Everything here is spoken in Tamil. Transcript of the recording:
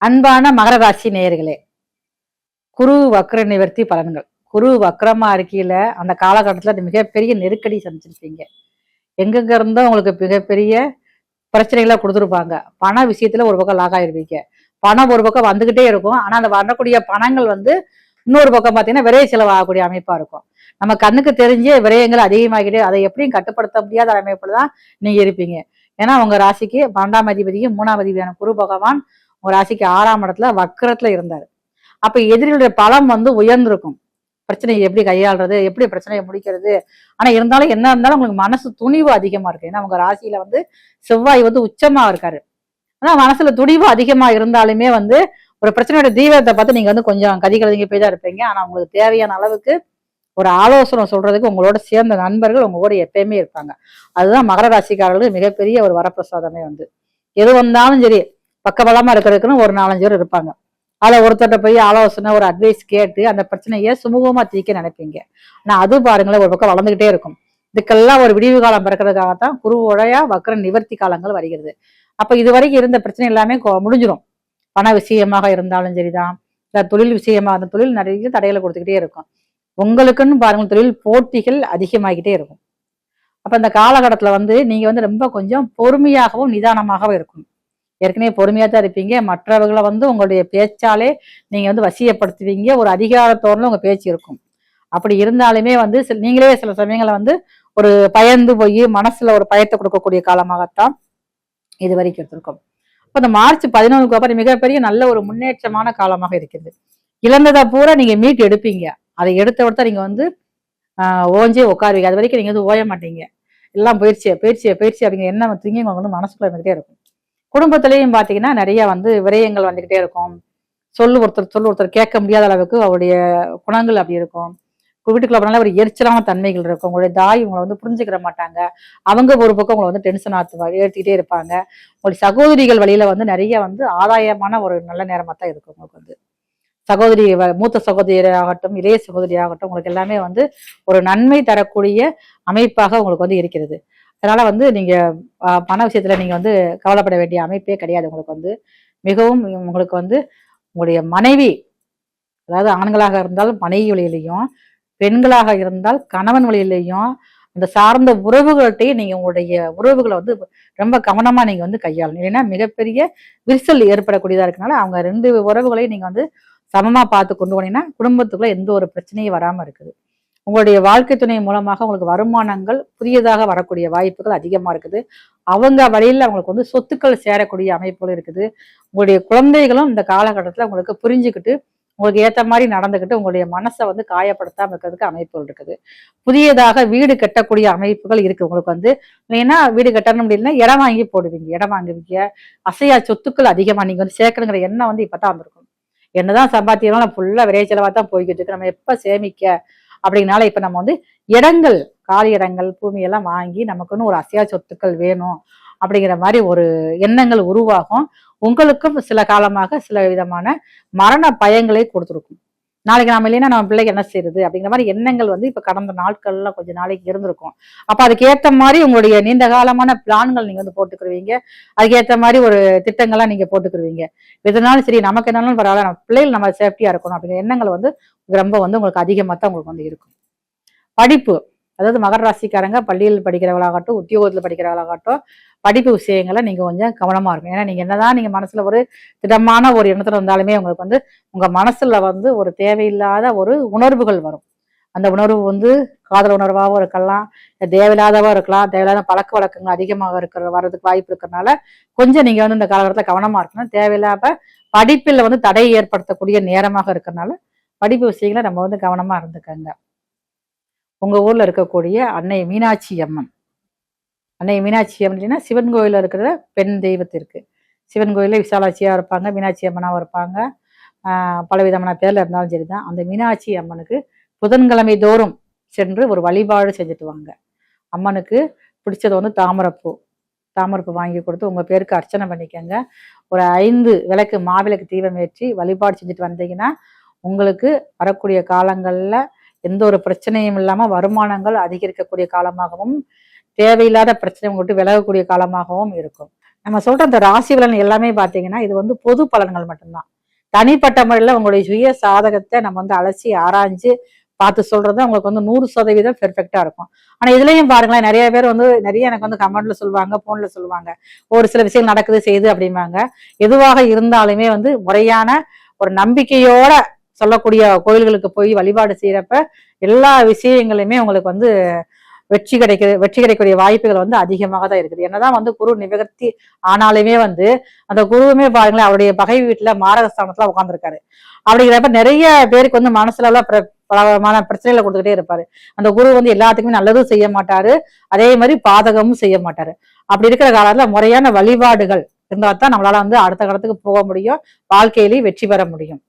அன்பான மகர ராசி நேயர்களே, குரு வக்ர நிவர்த்தி பலன்கள். குரு வக்ரமா இருக்கையில அந்த காலகட்டத்துல மிகப்பெரிய நெருக்கடி சந்திச்சிருப்பீங்க. எங்கெங்க இருந்தோ உங்களுக்கு மிகப்பெரிய பிரச்சனைகளை கொடுத்துருப்பாங்க. பண விஷயத்துல ஒரு பக்கம் லாக் ஆயிருப்பீங்க. பணம் ஒரு பக்கம் வந்துகிட்டே இருக்கும். ஆனா அந்த வரக்கூடிய பணங்கள் இன்னொரு பக்கம் பார்த்தீங்கன்னா விரைய செலவாகக்கூடிய அமைப்பா இருக்கும். நம்ம கண்ணுக்கு தெரிஞ்ச விரயங்கள் அதிகமாகிட்டே அதை எப்படியும் கட்டுப்படுத்த முடியாத அமைப்புல தான் நீங்க இருப்பீங்க. ஏன்னா உங்க ராசிக்கு 12ஆம் அதிபதியும் 3ஆம் அதிபதியான குரு பகவான் உங்க ராசிக்கு 6ஆம் இடத்துல வக்கரத்துல இருந்தாரு. அப்ப எதிரிகளுடைய பலம் உயர்ந்திருக்கும். பிரச்சனையை எப்படி கையாளுறது, எப்படி பிரச்சனையை முடிக்கிறது. ஆனா இருந்தாலும் என்ன இருந்தாலும் உங்களுக்கு மனசு துணிவு அதிகமா இருக்கு. ஏன்னா உங்க ராசியில செவ்வாய் உச்சமா இருக்காரு. ஆனா மனசுல துணிவு அதிகமா இருந்தாலுமே ஒரு பிரச்சனையோட தீவிரத்தை பார்த்து நீங்க கொஞ்சம் கதிகலங்கி போய் தான் இருப்பீங்க. ஆனா உங்களுக்கு தேவையான அளவுக்கு ஒரு ஆலோசனை சொல்றதுக்கு உங்களோட சேர்ந்த நண்பர்கள் உங்க கூட எப்பயுமே இருப்பாங்க. அதுதான் மகர ராசிக்காரர்களுக்கு மிகப்பெரிய ஒரு வரப்பிரசாதமே. எது வந்தாலும் சரி பக்கபலமா இருக்கிறதுக்குன்னு ஒரு 4-5 பேர் இருப்பாங்க. அதில் ஒருத்தர்கிட்ட போய் ஆலோசனை ஒரு அட்வைஸ் கேட்டு அந்த பிரச்சனையை சுமூகமா தீர்க்க நினைப்பீங்க. ஆனா அது பாருங்களேன் ஒரு பக்கம் வளர்ந்துகிட்டே இருக்கும். இதுக்கெல்லாம் ஒரு விடிவு காலம் பிறக்கிறதுக்காகத்தான் குருவுடைய வக்ர நிவர்த்தி காலங்கள் வருகிறது. அப்ப இது வரைக்கும் இருந்த பிரச்சனை எல்லாமே முடிஞ்சிடும். பண விஷயமாக இருந்தாலும் சரிதான், இல்ல தொழில் விஷயமா இருந்த தொழில் நிறைய தடைகளை கொடுத்துக்கிட்டே இருக்கும். உங்களுக்குன்னு பாருங்க தொழில் போட்டிகள் அதிகமாகிட்டே இருக்கும். அப்ப இந்த காலகட்டத்துல நீங்க ரொம்ப கொஞ்சம் பொறுமையாகவும் நிதானமாகவும் இருக்கணும். ஏற்கனவே பொறுமையா தான் இருப்பீங்க. மற்றவர்களை உங்களுடைய பேச்சாலே நீங்க வசியப்படுத்துவீங்க. ஒரு அதிகாரத்தோடு உங்க பேச்சு இருக்கும். அப்படி இருந்தாலுமே நீங்களே சில சமயங்களை ஒரு பயந்து போய் மனசுல ஒரு பயத்தை கொடுக்கக்கூடிய காலமாகத்தான் இது வரைக்கும் எடுத்திருக்கோம். இப்ப இந்த மார்ச் 11க்கு அப்புறம் மிகப்பெரிய நல்ல ஒரு முன்னேற்றமான காலமாக இருக்கிறது. இழந்ததை பூரா நீங்க மீட்டு எடுப்பீங்க. அதை எடுத்த விட நீங்க ஓஞ்சே உட்காருவீங்க. அது வரைக்கும் நீங்க ஓய மாட்டீங்க. எல்லாம் போயிடுச்சு போயிடுச்சு போயிடுச்சு அப்படிங்கிற எண்ணம் தூங்கி உங்களுக்கு மனசுக்குள்ள இருந்துகிட்டே இருக்கும். குடும்பத்திலையும் பாத்தீங்கன்னா நிறைய விரயங்கள் வந்துகிட்டே இருக்கும். சொல்லு ஒருத்தர் கேட்க முடியாத அளவுக்கு அவருடைய குணங்கள் அப்படி இருக்கும். வீட்டுக்குள்ள போனால ஒரு எரிச்சலான தன்மைகள் இருக்கும். உங்களுடைய தாய் உங்களை புரிஞ்சுக்கிற மாட்டாங்க. அவங்க ஒரு பக்கம் உங்களை டென்ஷன் ஏற்றிக்கிட்டே இருப்பாங்க. உங்களுடைய சகோதரிகள் வழியில நிறைய ஆதாயமான ஒரு நல்ல நேரமா தான் இருக்கும். உங்களுக்கு சகோதரி மூத்த சகோதரியாகட்டும் இளைய சகோதரியாகட்டும் உங்களுக்கு எல்லாமே ஒரு நன்மை தரக்கூடிய அமைப்பாக உங்களுக்கு இருக்கிறது. அதனால நீங்க பண விஷயத்துல நீங்க கவலைப்பட வேண்டிய அமைப்பே கிடையாது. உங்களுக்கு மிகவும் உங்களுக்கு உங்களுடைய மனைவி, அதாவது ஆண்களாக இருந்தால் மனைவி வழியிலையும், பெண்களாக இருந்தால் கணவன் வழியிலையும், அந்த சார்ந்த உறவுகள்கிட்டையும் நீங்க உங்களுடைய உறவுகளை ரொம்ப கவனமா நீங்க கையாளணும். இல்லைன்னா மிகப்பெரிய விரிசல் ஏற்படக்கூடியதா இருக்கனால அவங்க 2 உறவுகளையும் நீங்க சமமா பார்த்து கொண்டு போனீங்கன்னா குடும்பத்துக்குள்ள எந்த ஒரு பிரச்சனையும் வராம இருக்குது. உங்களுடைய வாழ்க்கை துணை மூலமாக உங்களுக்கு வருமானங்கள் புதியதாக வரக்கூடிய வாய்ப்புகள் அதிகமா இருக்குது. அவங்க வழியில அவங்களுக்கு சொத்துக்கள் சேரக்கூடிய அமைப்புகள் இருக்குது. உங்களுடைய குழந்தைகளும் இந்த காலகட்டத்துல உங்களுக்கு புரிஞ்சுக்கிட்டு உங்களுக்கு ஏற்ற மாதிரி நடந்துக்கிட்டு உங்களுடைய மனசை காயப்படுத்தாம இருக்கிறதுக்கு அமைப்புகள் இருக்குது. புதியதாக வீடு கட்டக்கூடிய அமைப்புகள் இருக்கு. உங்களுக்கு ஏன்னா வீடு கட்டணும் அப்படின்னா இடம் வாங்கி போடுவீங்க, இடம் வாங்குவீங்க. அசையா சொத்துக்கள் அதிகமா நீங்க சேர்க்கணுங்கிற எண்ணம் இப்பதான் வந்திருக்கும். என்னதான் சம்பாத்தியம் ஃபுல்லா விரைய செலவா தான் போய்கிட்டு இருக்கு. நம்ம எப்ப சேமிக்க அப்படின்னால இப்ப நம்ம இடங்கள், காலி இடங்கள், பூமி எல்லாம் வாங்கி நமக்குன்னு ஒரு அசையா சொத்துக்கள் வேணும் அப்படிங்கிற மாதிரி ஒரு எண்ணங்கள் உருவாகும். உங்களுக்கும் சில காலமாக சில விதமான மரண பயங்களை கொடுத்துருக்கும். நாளைக்கு நாம இல்லைன்னா நம்ம பிள்ளைக்கு என்ன செய்யுது அப்படிங்கிற மாதிரி எண்ணங்கள் இப்ப கடந்த நாட்கள்ல கொஞ்ச நாளைக்கு இருந்திருக்கும். அப்ப அதுக்கு ஏத்த மாதிரி உங்களுடைய நீண்ட காலமான பிளான்கள் நீங்க போட்டுக்கிருவீங்க. அதுக்கேற்ற மாதிரி ஒரு திட்டங்கள்லாம் நீங்க போட்டுக்கிருவீங்க. எதனாலும் சரி நமக்கு என்னாலும் பரவாயில்ல, நம்ம பிள்ளைகள் நம்ம சேஃப்டியா இருக்கணும் அப்படிங்கிற எண்ணங்கள் ரொம்ப உங்களுக்கு அதிகமா தான் உங்களுக்கு இருக்கும். படிப்பு, அதாவது மகர ராசிக்காரங்க பள்ளியில் படிக்கிறவங்களாகட்டும் உத்தியோகத்துல படிக்கிறவங்களாகட்டும் படிப்பு விஷயங்களை நீங்க கொஞ்சம் கவனமா இருக்கும். ஏன்னா நீங்க என்னதான் நீங்க மனசுல ஒரு திடமான ஒரு எண்ணத்துல இருந்தாலுமே உங்களுக்கு உங்க மனசுல ஒரு தேவையில்லாத ஒரு உணர்வுகள் வரும். அந்த உணர்வு காதல் உணர்வாகவும் இருக்கலாம், தேவையில்லாதவா இருக்கலாம். தேவையில்லாத பழக்க வழக்கங்கள் அதிகமாக வர்றதுக்கு வாய்ப்பு இருக்கிறதுனால கொஞ்சம் நீங்க இந்த காலகட்டத்துல கவனமா இருக்கணும். தேவையில்லாத படிப்பில் தடை ஏற்படுத்தக்கூடிய நேரமாக இருக்கிறதுனால படிப்பு விஷயங்களை நம்ம கவனமா இருந்துக்கங்க. உங்க ஊர்ல இருக்கக்கூடிய அன்னை மீனாட்சி அம்மன், அன்னை மீனாட்சி அம்மன் சிவன் கோயில இருக்கிற பெண் தெய்வத்திற்கு, சிவன் கோயில விசாலாட்சியா இருப்பாங்க, மீனாட்சி அம்மனாவும் இருப்பாங்க. பலவிதமான பேர்ல இருந்தாலும் சரிதான். அந்த மீனாட்சி அம்மனுக்கு புதன்கிழமை தோறும் சென்று ஒரு வழிபாடு செஞ்சுட்டு வாங்க. அம்மனுக்கு பிடிச்சது தாமரைப்பூ, தாமரைப்பூ வாங்கி கொடுத்து உங்க பேருக்கு அர்ச்சனை பண்ணிக்கங்க. ஒரு 5 விளக்கு மாவிளக்கு தீபம் ஏற்றி வழிபாடு செஞ்சுட்டு வந்தீங்கன்னா உங்களுக்கு வரக்கூடிய காலங்கள்ல எந்த ஒரு பிரச்சனையும் இல்லாம வருமானங்கள் அதிகரிக்கக்கூடிய காலமாகவும் தேவையில்லாத பிரச்சனை உங்கள்கிட்ட விலகக்கூடிய காலமாகவும் இருக்கும். நம்ம சொல்ற அந்த ராசி பலன் எல்லாமே பாத்தீங்கன்னா இது வந்து பொது பலன்கள் மட்டும்தான். தனிப்பட்ட முறையில உங்களுடைய சுய சாதகத்தை நம்ம வந்து அலசி ஆராய்ஞ்சு பார்த்து சொல்றது உங்களுக்கு வந்து 100% பெர்ஃபெக்டா இருக்கும். ஆனா இதுலயும் பாருங்களேன், நிறைய பேர் வந்து நிறைய எனக்கு வந்து கமெண்ட்ல சொல்லுவாங்க, போன்ல சொல்லுவாங்க, ஒரு சில விஷயங்கள் நடக்குது செய்யுது அப்படிம்பாங்க. எதுவாக இருந்தாலுமே வந்து முறையான ஒரு நம்பிக்கையோட சொல்லக்கூடிய கோயில்களுக்கு போய் வழிபாடு செய்யறப்ப எல்லா விஷயங்களுமே உங்களுக்கு வந்து வெற்றி கிடைக்கக்கூடிய வாய்ப்புகள் வந்து அதிகமாக தான் இருக்குது. என்னதான் வந்து குரு நிவர்த்தி ஆனாலுமே வந்து அந்த குருவுமே பாருங்களேன், அவருடைய பகை வீட்டுல மாரகஸ்தானத்துல உட்காந்துருக்காரு. அப்படிங்கிறப்ப நிறைய பேருக்கு வந்து மனசுல எல்லாம் பலமான பிரச்சனைகளை கொடுத்துக்கிட்டே இருப்பாரு. அந்த குரு வந்து எல்லாத்துக்குமே நல்லதும் செய்ய மாட்டாரு, அதே மாதிரி பாதகமும் செய்ய மாட்டாரு. அப்படி இருக்கிற காலத்துல முறையான வழிபாடுகள் இருந்தா தான் நம்மளால வந்து அடுத்த காலத்துக்கு போக முடியும், வாழ்க்கையிலேயே வெற்றி பெற முடியும்.